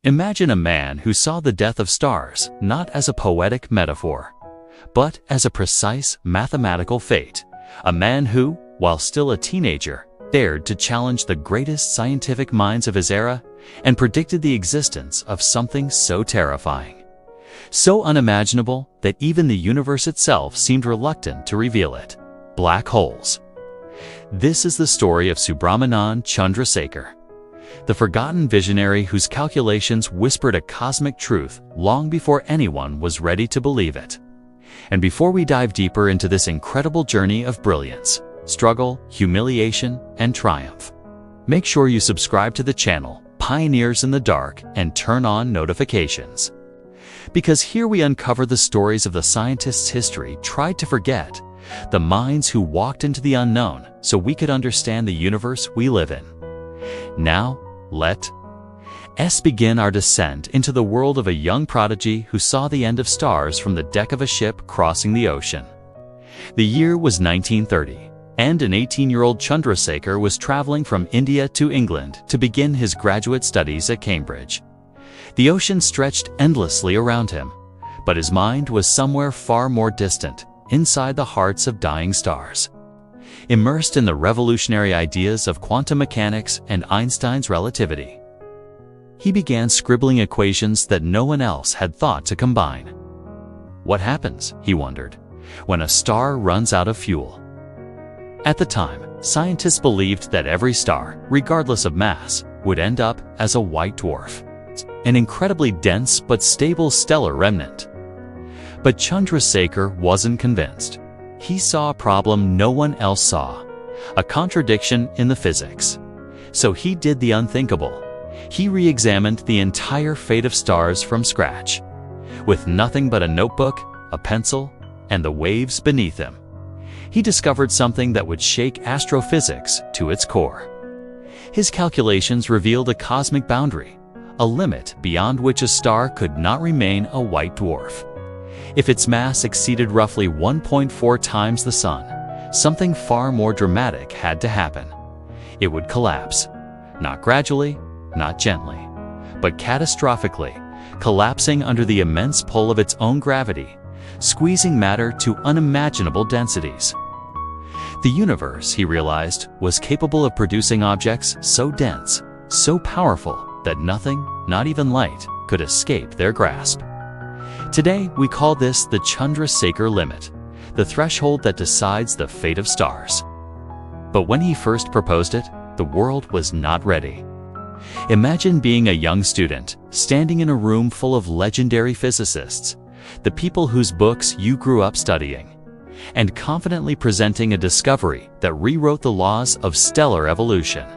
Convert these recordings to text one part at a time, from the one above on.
Imagine a man who saw the death of stars not as a poetic metaphor, but as a precise mathematical fate. A man who, while still a teenager, dared to challenge the greatest scientific minds of his era and predicted the existence of something so terrifying, so unimaginable that even the universe itself seemed reluctant to reveal it: black holes. This is the story of Subrahmanyan Chandrasekhar, the forgotten visionary whose calculations whispered a cosmic truth long before anyone was ready to believe it. And before we dive deeper into this incredible journey of brilliance, struggle, humiliation, and triumph, make sure you subscribe to the channel Pioneers in the Dark and turn on notifications. Because here we uncover the stories of the scientists history tried to forget, the minds who walked into the unknown so we could understand the universe we live in. Now, let us begin our descent into the world of a young prodigy who saw the end of stars from the deck of a ship crossing the ocean. The year was 1930, and an 18-year-old Chandrasekhar was traveling from India to England to begin his graduate studies at Cambridge. The ocean stretched endlessly around him, but his mind was somewhere far more distant, inside the hearts of dying stars. Immersed in the revolutionary ideas of quantum mechanics and Einstein's relativity, he began scribbling equations that no one else had thought to combine. What happens, he wondered, when a star runs out of fuel? At the time, scientists believed that every star, regardless of mass, would end up as a white dwarf, an incredibly dense but stable stellar remnant. But Chandrasekhar wasn't convinced. He saw a problem no one else saw, a contradiction in the physics. So he did the unthinkable. He re-examined the entire fate of stars from scratch, with nothing but a notebook, a pencil, and the waves beneath him. He discovered something that would shake astrophysics to its core. His calculations revealed a cosmic boundary, a limit beyond which a star could not remain a white dwarf. If its mass exceeded roughly 1.4 times the Sun, something far more dramatic had to happen. It would collapse, not gradually, not gently, but catastrophically, collapsing under the immense pull of its own gravity, squeezing matter to unimaginable densities. The universe, he realized, was capable of producing objects so dense, so powerful, that nothing, not even light, could escape their grasp. Today, we call this the Chandrasekhar Limit, the threshold that decides the fate of stars. But when he first proposed it, the world was not ready. Imagine being a young student, standing in a room full of legendary physicists, the people whose books you grew up studying, and confidently presenting a discovery that rewrote the laws of stellar evolution.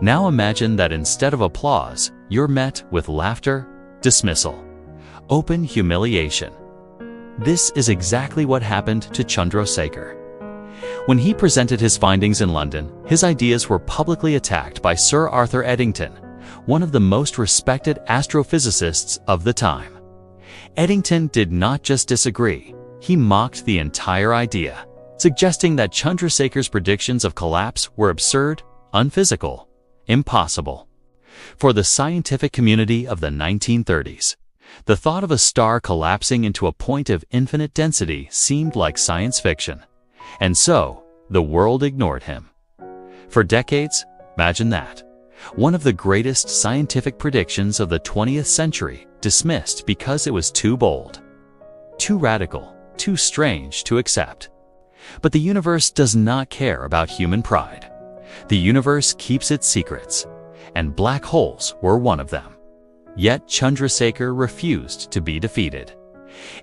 Now imagine that instead of applause, you're met with laughter, dismissal, open humiliation. This is exactly what happened to Chandrasekhar. When he presented his findings in London, his ideas were publicly attacked by Sir Arthur Eddington, one of the most respected astrophysicists of the time. Eddington did not just disagree, he mocked the entire idea, suggesting that Chandrasekhar's predictions of collapse were absurd, unphysical, impossible. For the scientific community of the 1930s, the thought of a star collapsing into a point of infinite density seemed like science fiction, and so the world ignored him. For decades, imagine that, one of the greatest scientific predictions of the 20th century dismissed because it was too bold, too radical, too strange to accept. But the universe does not care about human pride. The universe keeps its secrets, and black holes were one of them. Yet Chandrasekhar refused to be defeated.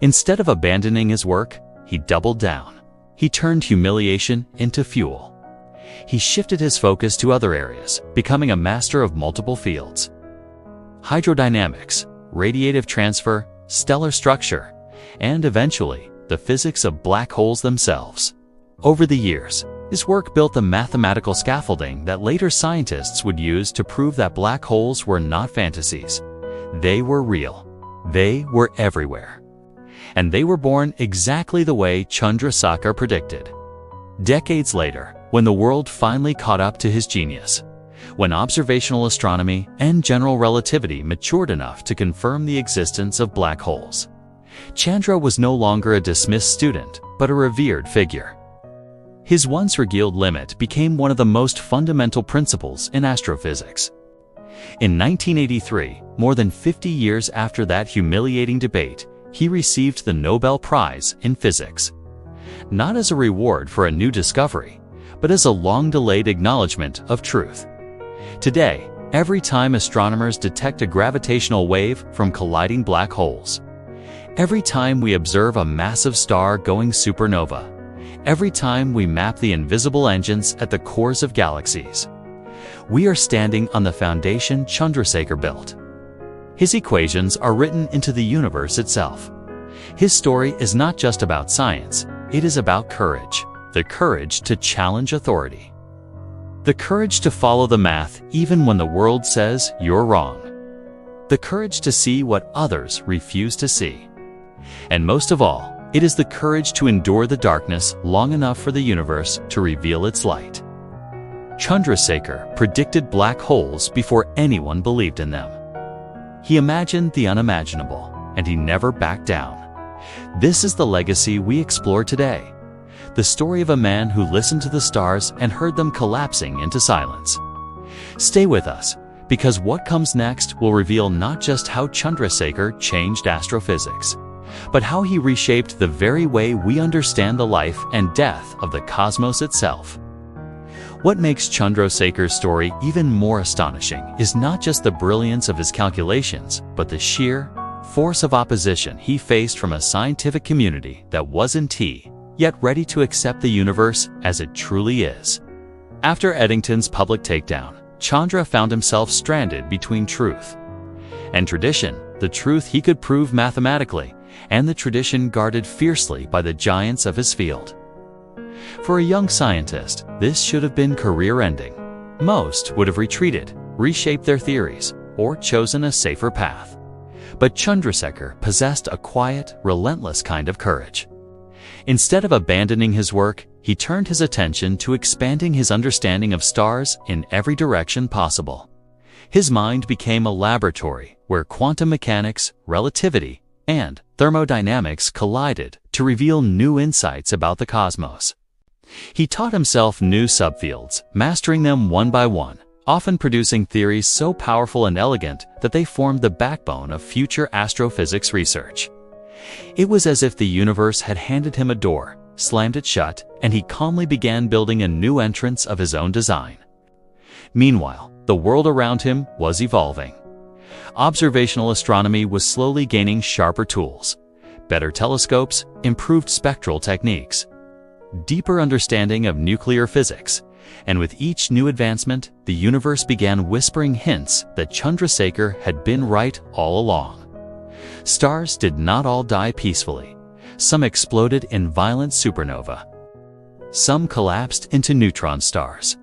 Instead of abandoning his work, he doubled down. He turned humiliation into fuel. He shifted his focus to other areas, becoming a master of multiple fields: hydrodynamics, radiative transfer, stellar structure, and eventually, the physics of black holes themselves. Over the years, his work built the mathematical scaffolding that later scientists would use to prove that black holes were not fantasies. They were real. They were everywhere. And they were born exactly the way Chandrasekhar predicted. Decades later, when the world finally caught up to his genius, when observational astronomy and general relativity matured enough to confirm the existence of black holes. Chandra was no longer a dismissed student, but a revered figure. His once revealed limit became one of the most fundamental principles in astrophysics. In 1983, more than 50 years after that humiliating debate, he received the Nobel Prize in physics. Not as a reward for a new discovery, but as a long-delayed acknowledgement of truth. Today, every time astronomers detect a gravitational wave from colliding black holes, every time we observe a massive star going supernova, every time we map the invisible engines at the cores of galaxies, we are standing on the foundation Chandrasekhar built. His equations are written into the universe itself. His story is not just about science, it is about courage. The courage to challenge authority. The courage to follow the math even when the world says you're wrong. The courage to see what others refuse to see. And most of all, it is the courage to endure the darkness long enough for the universe to reveal its light. Chandrasekhar predicted black holes before anyone believed in them. He imagined the unimaginable, and he never backed down. This is the legacy we explore today. The story of a man who listened to the stars and heard them collapsing into silence. Stay with us, because what comes next will reveal not just how Chandrasekhar changed astrophysics, but how he reshaped the very way we understand the life and death of the cosmos itself. What makes Chandrasekhar's story even more astonishing is not just the brilliance of his calculations, but the sheer force of opposition he faced from a scientific community that wasn't yet ready to accept the universe as it truly is. After Eddington's public takedown, Chandra found himself stranded between truth and tradition, the truth he could prove mathematically, and the tradition guarded fiercely by the giants of his field. For a young scientist, this should have been career-ending. Most would have retreated, reshaped their theories, or chosen a safer path. But Chandrasekhar possessed a quiet, relentless kind of courage. Instead of abandoning his work, he turned his attention to expanding his understanding of stars in every direction possible. His mind became a laboratory where quantum mechanics, relativity, and thermodynamics collided to reveal new insights about the cosmos. He taught himself new subfields, mastering them one by one, often producing theories so powerful and elegant that they formed the backbone of future astrophysics research. It was as if the universe had handed him a door, slammed it shut, and he calmly began building a new entrance of his own design. Meanwhile, the world around him was evolving. Observational astronomy was slowly gaining sharper tools, better telescopes, improved spectral techniques, deeper understanding of nuclear physics, and with each new advancement, the universe began whispering hints that Chandrasekhar had been right all along. Stars did not all die peacefully. Some exploded in violent supernova. Some collapsed into neutron stars.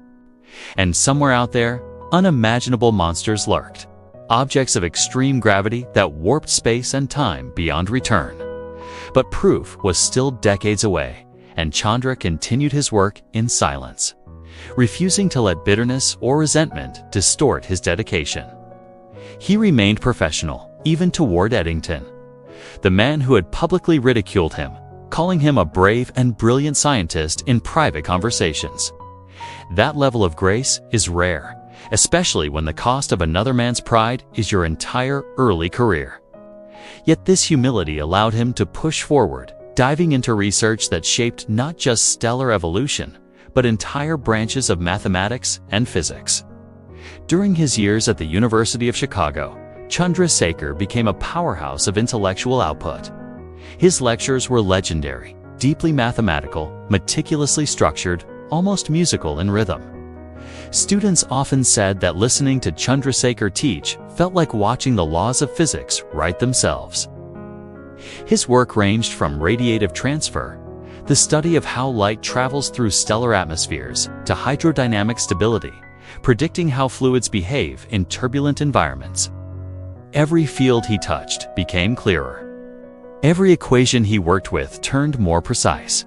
And somewhere out there, unimaginable monsters lurked. Objects of extreme gravity that warped space and time beyond return. But proof was still decades away, and Chandra continued his work in silence, refusing to let bitterness or resentment distort his dedication. He remained professional, even toward Eddington, the man who had publicly ridiculed him, calling him a brave and brilliant scientist in private conversations. That level of grace is rare, especially when the cost of another man's pride is your entire early career. Yet this humility allowed him to push forward, diving into research that shaped not just stellar evolution, but entire branches of mathematics and physics. During his years at the University of Chicago, Chandrasekhar became a powerhouse of intellectual output. His lectures were legendary, deeply mathematical, meticulously structured, almost musical in rhythm. Students often said that listening to Chandrasekhar teach felt like watching the laws of physics write themselves. His work ranged from radiative transfer, the study of how light travels through stellar atmospheres, to hydrodynamic stability, predicting how fluids behave in turbulent environments. Every field he touched became clearer. Every equation he worked with turned more precise.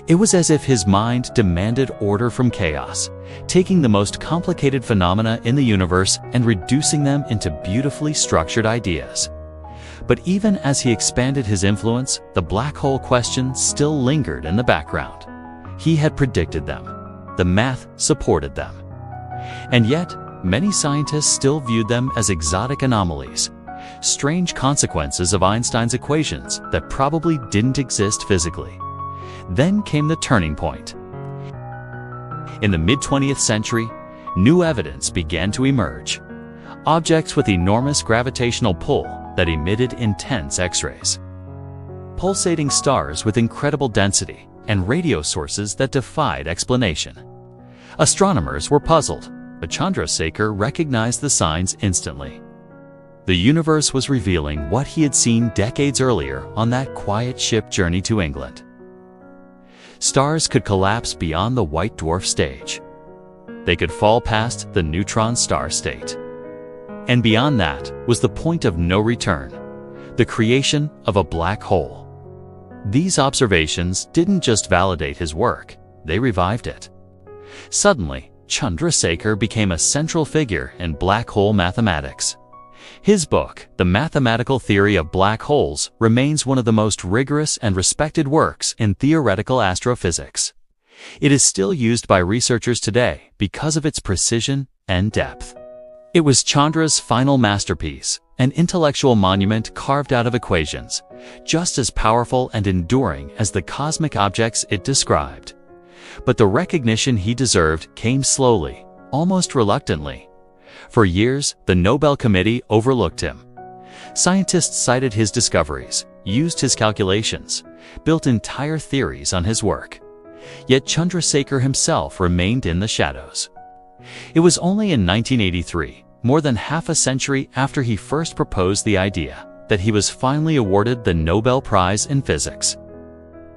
It was as if his mind demanded order from chaos, taking the most complicated phenomena in the universe and reducing them into beautifully structured ideas. But even as he expanded his influence, the black hole question still lingered in the background. He had predicted them. The math supported them. And yet, many scientists still viewed them as exotic anomalies, strange consequences of Einstein's equations that probably didn't exist physically. Then came the turning point. In the mid-20th century, new evidence began to emerge. Objects with enormous gravitational pull that emitted intense X-rays. Pulsating stars with incredible density and radio sources that defied explanation. Astronomers were puzzled, but Chandrasekhar recognized the signs instantly. The universe was revealing what he had seen decades earlier on that quiet ship journey to England. Stars could collapse beyond the white dwarf stage. They could fall past the neutron star state. And beyond that was the point of no return, the creation of a black hole. These observations didn't just validate his work, they revived it. Suddenly, Chandrasekhar became a central figure in black hole mathematics. His book, The Mathematical Theory of Black Holes, remains one of the most rigorous and respected works in theoretical astrophysics. It is still used by researchers today because of its precision and depth. It was Chandra's final masterpiece, an intellectual monument carved out of equations, just as powerful and enduring as the cosmic objects it described. But the recognition he deserved came slowly, almost reluctantly. For years, the Nobel Committee overlooked him. Scientists cited his discoveries, used his calculations, built entire theories on his work. Yet Chandrasekhar himself remained in the shadows. It was only in 1983, more than half a century after he first proposed the idea, that he was finally awarded the Nobel Prize in Physics.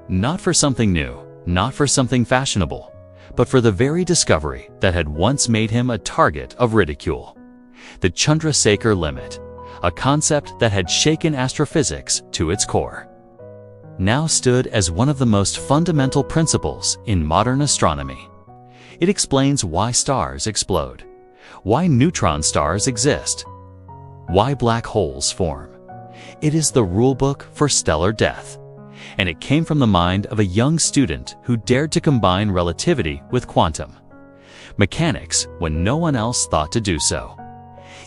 Not for something new, not for something fashionable, but for the very discovery that had once made him a target of ridicule. The Chandrasekhar Limit, a concept that had shaken astrophysics to its core, now stood as one of the most fundamental principles in modern astronomy. It explains why stars explode, why neutron stars exist, why black holes form. It is the rulebook for stellar death, and it came from the mind of a young student who dared to combine relativity with quantum mechanics when no one else thought to do so.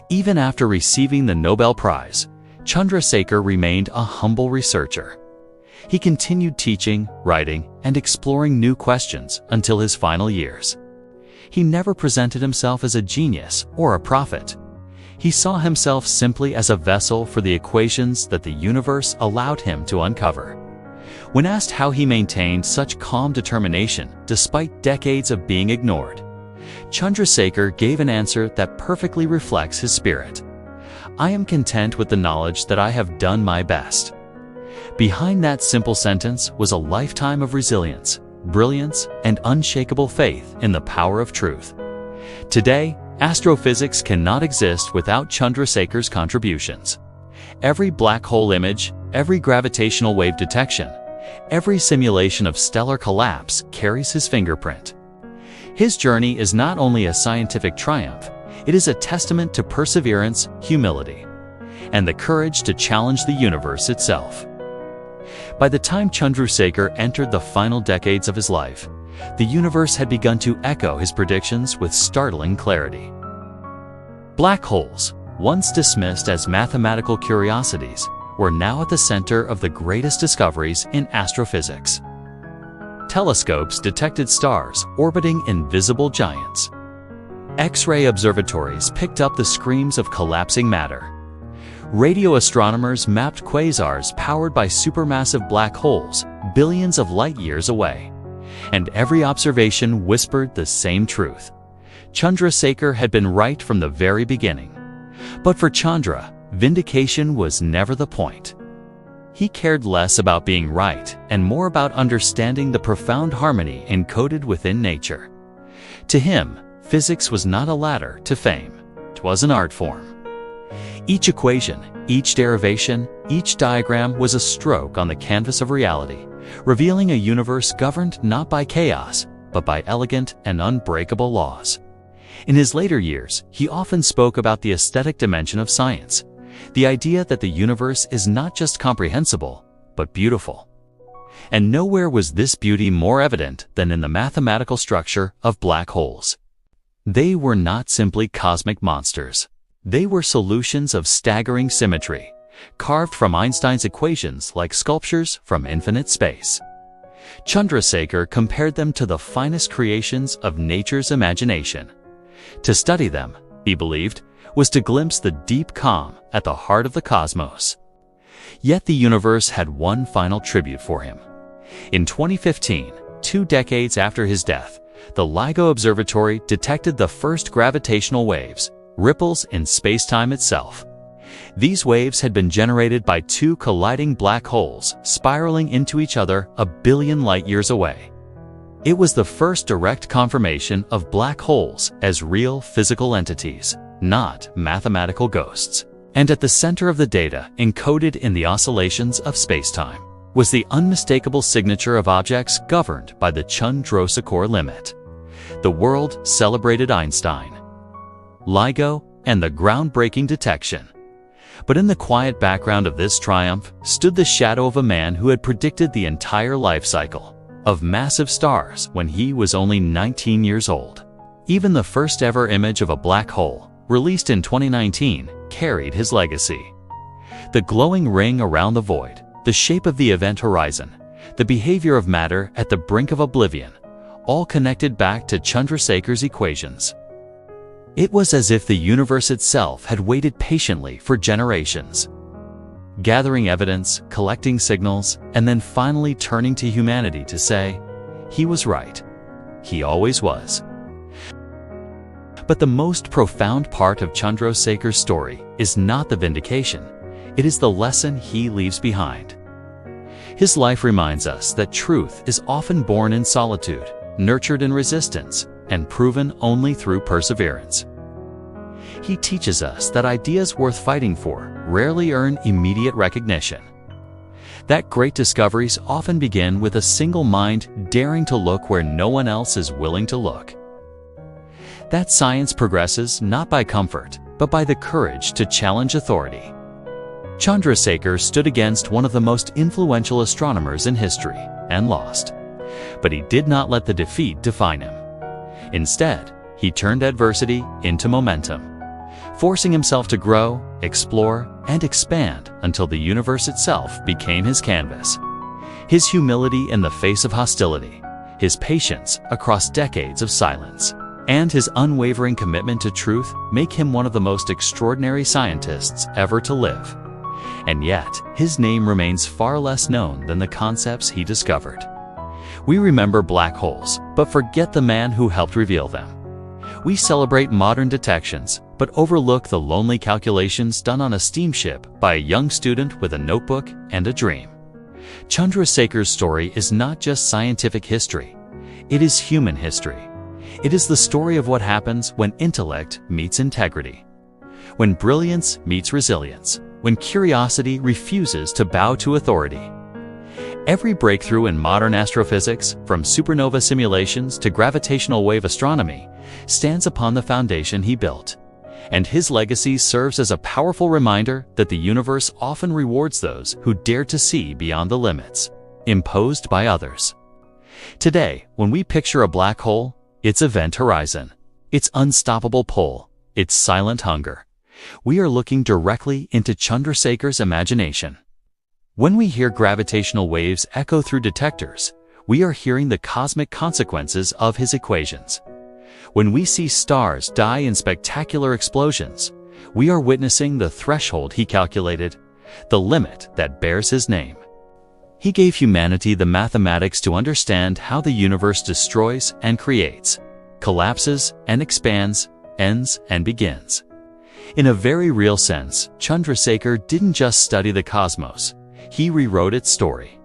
Even after receiving the Nobel Prize, Chandrasekhar remained a humble researcher. He continued teaching, writing, and exploring new questions until his final years. He never presented himself as a genius or a prophet. He saw himself simply as a vessel for the equations that the universe allowed him to uncover. When asked how he maintained such calm determination despite decades of being ignored, Chandrasekhar gave an answer that perfectly reflects his spirit. "I am content with the knowledge that I have done my best." Behind that simple sentence was a lifetime of resilience, brilliance, and unshakable faith in the power of truth. Today, astrophysics cannot exist without Chandrasekhar's contributions. Every black hole image, every gravitational wave detection, every simulation of stellar collapse carries his fingerprint. His journey is not only a scientific triumph, it is a testament to perseverance, humility, and the courage to challenge the universe itself. By the time Chandrasekhar entered the final decades of his life, the universe had begun to echo his predictions with startling clarity. Black holes, once dismissed as mathematical curiosities, were now at the center of the greatest discoveries in astrophysics. Telescopes detected stars orbiting invisible giants. X-ray observatories picked up the screams of collapsing matter. Radio astronomers mapped quasars powered by supermassive black holes billions of light years away. And every observation whispered the same truth. Chandrasekhar had been right from the very beginning. But for Chandra, vindication was never the point. He cared less about being right and more about understanding the profound harmony encoded within nature. To him, physics was not a ladder to fame, it was an art form. Each equation, each derivation, each diagram was a stroke on the canvas of reality, revealing a universe governed not by chaos, but by elegant and unbreakable laws. In his later years, he often spoke about the aesthetic dimension of science, the idea that the universe is not just comprehensible, but beautiful. And nowhere was this beauty more evident than in the mathematical structure of black holes. They were not simply cosmic monsters. They were solutions of staggering symmetry, carved from Einstein's equations like sculptures from infinite space. Chandrasekhar compared them to the finest creations of nature's imagination. To study them, he believed, was to glimpse the deep calm at the heart of the cosmos. Yet the universe had one final tribute for him. In 2015, 2 decades after his death, the LIGO Observatory detected the first gravitational waves, ripples in space-time itself. These waves had been generated by 2 colliding black holes spiraling into each other a billion light-years away. It was the first direct confirmation of black holes as real physical entities, not mathematical ghosts. And at the center of the data, encoded in the oscillations of space-time, was the unmistakable signature of objects governed by the Chandrasekhar Limit. The world celebrated Einstein, LIGO, and the groundbreaking detection. But in the quiet background of this triumph stood the shadow of a man who had predicted the entire life cycle of massive stars when he was only 19 years old. Even the first ever image of a black hole, released in 2019, carried his legacy. The glowing ring around the void, the shape of the event horizon, the behavior of matter at the brink of oblivion, all connected back to Chandrasekhar's equations. It was as if the universe itself had waited patiently for generations, gathering evidence, collecting signals, and then finally turning to humanity to say, he was right. He always was. But the most profound part of Chandrasekhar's story is not the vindication. It is the lesson he leaves behind. His life reminds us that truth is often born in solitude, nurtured in resistance, and proven only through perseverance. He teaches us that ideas worth fighting for rarely earn immediate recognition, that great discoveries often begin with a single mind daring to look where no one else is willing to look, that science progresses not by comfort, but by the courage to challenge authority. Chandrasekhar stood against one of the most influential astronomers in history and lost. But he did not let the defeat define him. Instead, he turned adversity into momentum, forcing himself to grow, explore, and expand until the universe itself became his canvas. His humility in the face of hostility, his patience across decades of silence, and his unwavering commitment to truth make him one of the most extraordinary scientists ever to live. And yet, his name remains far less known than the concepts he discovered. We remember black holes, but forget the man who helped reveal them. We celebrate modern detections, but overlook the lonely calculations done on a steamship by a young student with a notebook and a dream. Chandrasekhar's story is not just scientific history. It is human history. It is the story of what happens when intellect meets integrity, when brilliance meets resilience, when curiosity refuses to bow to authority. Every breakthrough in modern astrophysics, from supernova simulations to gravitational wave astronomy, stands upon the foundation he built. And his legacy serves as a powerful reminder that the universe often rewards those who dare to see beyond the limits imposed by others. Today, when we picture a black hole, its event horizon, its unstoppable pull, its silent hunger, we are looking directly into Chandrasekhar's imagination. When we hear gravitational waves echo through detectors, we are hearing the cosmic consequences of his equations. When we see stars die in spectacular explosions, we are witnessing the threshold he calculated, the limit that bears his name. He gave humanity the mathematics to understand how the universe destroys and creates, collapses and expands, ends and begins. In a very real sense, Chandrasekhar didn't just study the cosmos, he rewrote its story.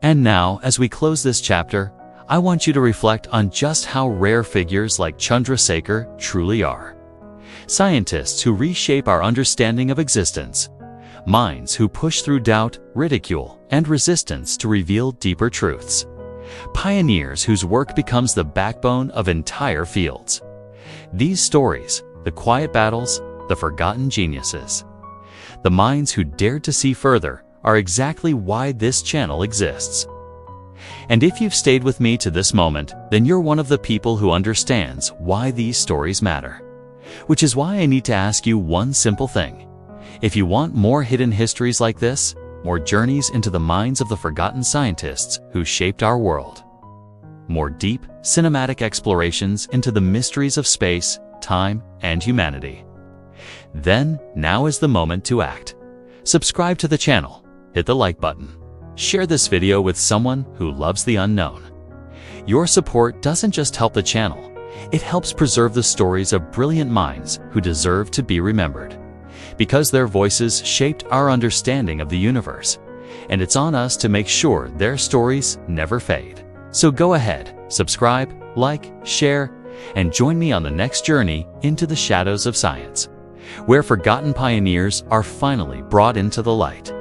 And now, as we close this chapter, I want you to reflect on just how rare figures like Chandrasekhar truly are. Scientists who reshape our understanding of existence, minds who push through doubt, ridicule, and resistance to reveal deeper truths. Pioneers whose work becomes the backbone of entire fields. These stories, the quiet battles, the forgotten geniuses, the minds who dared to see further, are exactly why this channel exists. And if you've stayed with me to this moment, then you're one of the people who understands why these stories matter. Which is why I need to ask you one simple thing. If you want more hidden histories like this, more journeys into the minds of the forgotten scientists who shaped our world, more deep, cinematic explorations into the mysteries of space, time, and humanity, then now is the moment to act. Subscribe to the channel, hit the like button, share this video with someone who loves the unknown. Your support doesn't just help the channel, it helps preserve the stories of brilliant minds who deserve to be remembered. Because their voices shaped our understanding of the universe, and it's on us to make sure their stories never fade. So go ahead, subscribe, like, share, and join me on the next journey into the shadows of science, where forgotten pioneers are finally brought into the light.